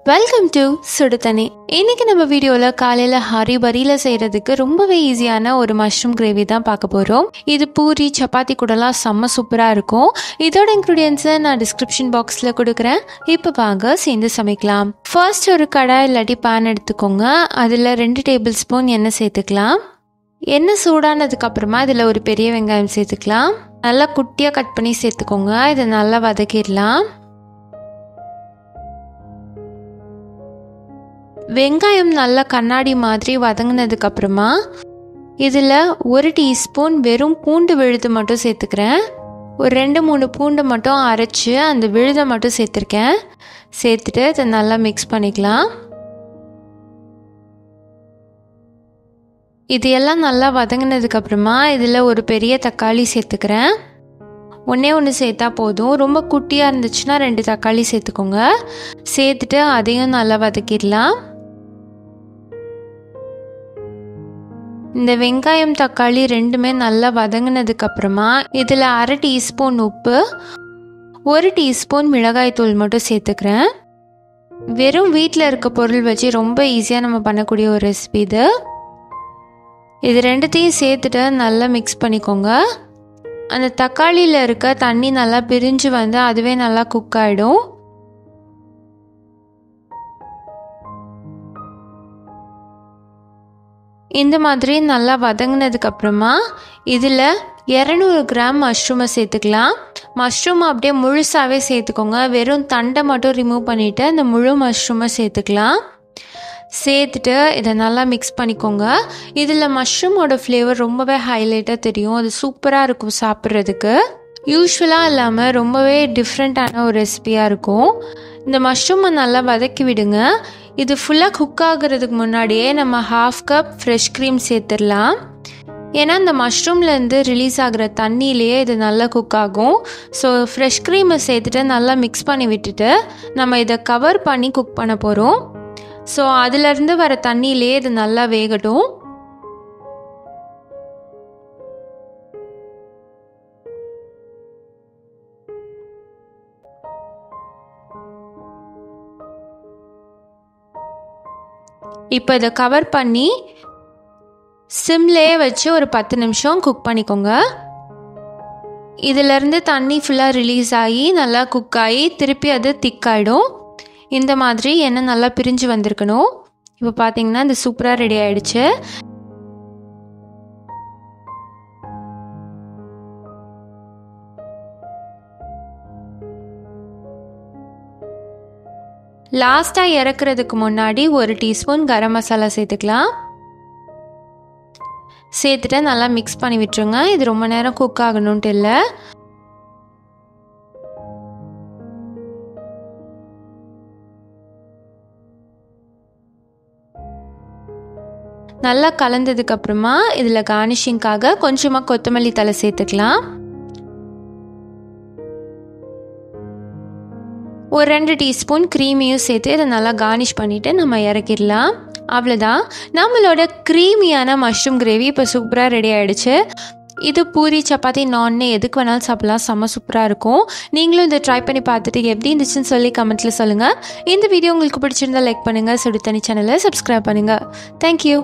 Welcome to சுடுதண்ணி. இன்னைக்கு நம்ம வீடியோவில் காலையில் ஹரிபரியில் செய்கிறதுக்கு ரொம்பவே ஈஸியான ஒரு மஷ்ரூம் கிரேவி தான் பார்க்க போகிறோம். இது பூரி சப்பாத்தி கூடலாம் செம்ம சூப்பராக இருக்கும். இதோட இன்க்ரீடியன்ஸை நான் டிஸ்கிரிப்ஷன் பாக்ஸில் கொடுக்குறேன். இப்போ வாங்க சேர்ந்து சமைக்கலாம். ஃபர்ஸ்ட் ஒரு கடாய் இல்லாட்டி பேன் எடுத்துக்கோங்க. அதில் 2 டேபிள் ஸ்பூன் எண்ணெய் சேர்த்துக்கலாம். எண்ணெய் சூடானதுக்கப்புறமா இதில் ஒரு பெரிய வெங்காயம் சேர்த்துக்கலாம். நல்லா குட்டியாக கட் பண்ணி சேர்த்துக்கோங்க. இதை நல்லா வதக்கிடலாம். வெங்காயம் நல்லா கண்ணாடி மாதிரி வதங்கினதுக்கு அப்புறமா இதில் 1 டீஸ்பூன் வெறும் பூண்டு விழுது மட்டும் சேர்த்துக்கிறேன். ஒரு 2-3 பூண்டு மட்டும் அரைச்சி அந்த விழுதை மட்டும் சேர்த்துருக்கேன். சேர்த்துட்டு இதை நல்லா மிக்ஸ் பண்ணிக்கலாம். இது எல்லாம் நல்லா வதங்கினதுக்கு அப்புறமா இதில் ஒரு பெரிய தக்காளி சேர்த்துக்கிறேன். ஒன்று சேர்த்தா போதும். ரொம்ப குட்டியாக இருந்துச்சுன்னா 2 தக்காளி சேர்த்துக்கோங்க. சேர்த்துட்டு அதையும் நல்லா வதக்கிடலாம். இந்த வெங்காயம் தக்காளி ரெண்டுமே நல்லா வதங்கினதுக்கு அப்புறமா இதில் 1/2 டீஸ்பூன் உப்பு, 1 டீஸ்பூன் மிளகாய் தூள் மட்டும் சேர்த்துக்கிறேன். வெறும் வீட்டில் இருக்க பொருள் வச்சு ரொம்ப ஈஸியாக நம்ம பண்ணக்கூடிய ஒரு ரெசிபி இது. இது ரெண்டுத்தையும் சேர்த்துட்டு நல்லா மிக்ஸ் பண்ணிக்கோங்க. அந்த தக்காளியில் இருக்க தண்ணி நல்லா பிரிஞ்சு வந்து அதுவே நல்லா குக் ஆகிடும். இந்த மாதிரி நல்லா வதங்கினதுக்கு அப்புறமா இதில் 200 கிராம் மஷ்ரூமை சேர்த்துக்கலாம். மஷ்ரூம் அப்படியே முழுசாகவே சேர்த்துக்கோங்க. வெறும் தண்டை மட்டும் ரிமூவ் பண்ணிவிட்டு அந்த முழு மஷ்ரூமை சேர்த்துக்கலாம். சேர்த்துட்டு இதை நல்லா மிக்ஸ் பண்ணிக்கோங்க. இதில் மஷ்ரூமோட ஃப்ளேவர் ரொம்பவே ஹைலைட்டாக தெரியும். அது சூப்பராக இருக்கும் சாப்பிட்றதுக்கு. யூஸ்வலாக இல்லாமல் ரொம்பவே டிஃப்ரெண்ட்டான ஒரு ரெசிபியாக இருக்கும். இந்த மஷ்ரூமை நல்லா வதக்கி விடுங்க. இது ஃபுல்லாக குக் ஆகிறதுக்கு முன்னாடியே நம்ம 1/2 கப் ஃப்ரெஷ் க்ரீம் சேர்த்துடலாம். ஏன்னா இந்த மஷ்ரூம்லேருந்து ரிலீஸ் ஆகிற தண்ணியிலேயே இது நல்லா குக் ஆகும். ஸோ ஃப்ரெஷ் க்ரீமை சேர்த்துட்டு நல்லா மிக்ஸ் பண்ணி விட்டுட்டு நம்ம இதை கவர் பண்ணி குக் பண்ண போகிறோம். ஸோ அதுலேருந்து வர தண்ணியிலே இது நல்லா வேகட்டும். இப்போ இதை கவர் பண்ணி சிம்லேயே வச்சு ஒரு 10 நிமிஷம் குக் பண்ணிக்கோங்க. இதிலேருந்து தண்ணி ஃபுல்லாக ரிலீஸ் ஆகி நல்லா குக் ஆகி திருப்பி அது திக்காயிடும். இந்த மாதிரி எண்ணெய் நல்லா பிரிஞ்சு வந்திருக்கணும். இப்போ பார்த்தீங்கன்னா இது சூப்பராக ரெடி ஆயிடுச்சு. லாஸ்ட்டாக இறக்குறதுக்கு முன்னாடி 1 டீஸ்பூன் கரம் மசாலா சேர்த்துக்கலாம். சேர்த்துட்டு நல்லா மிக்ஸ் பண்ணி விட்டுருங்க. இது ரொம்ப நேரம் குக் ஆகணுன்ட்டு இல்லை. நல்லா கலந்ததுக்கு அப்புறமா இதில் கார்னிஷிங்காக கொஞ்சமாக கொத்தமல்லி தழை சேர்த்துக்கலாம். ஒரு 2 டீஸ்பூன் க்ரீமியும் சேர்த்து இதை நல்லா கார்னிஷ் பண்ணிவிட்டு நம்ம இறக்கிடலாம். அவ்வளோதான், நம்மளோட க்ரீமியான மஷ்ரூம் கிரேவி இப்போ சூப்பராக ரெடி ஆகிடுச்சு. இது பூரி சப்பாத்தி நான்னு எதுக்கு வேணாலும் சாப்பிட்லாம். செம்ம சூப்பராக இருக்கும். நீங்களும் இதை ட்ரை பண்ணி பார்த்துட்டு எப்படி இருந்துச்சுன்னு சொல்லி கமெண்ட்டில் சொல்லுங்கள். இந்த வீடியோ உங்களுக்கு பிடிச்சிருந்தா லைக் பண்ணுங்கள். சுடுதண்ணி சேனலை சப்ஸ்கிரைப் பண்ணுங்கள். தேங்க்யூ.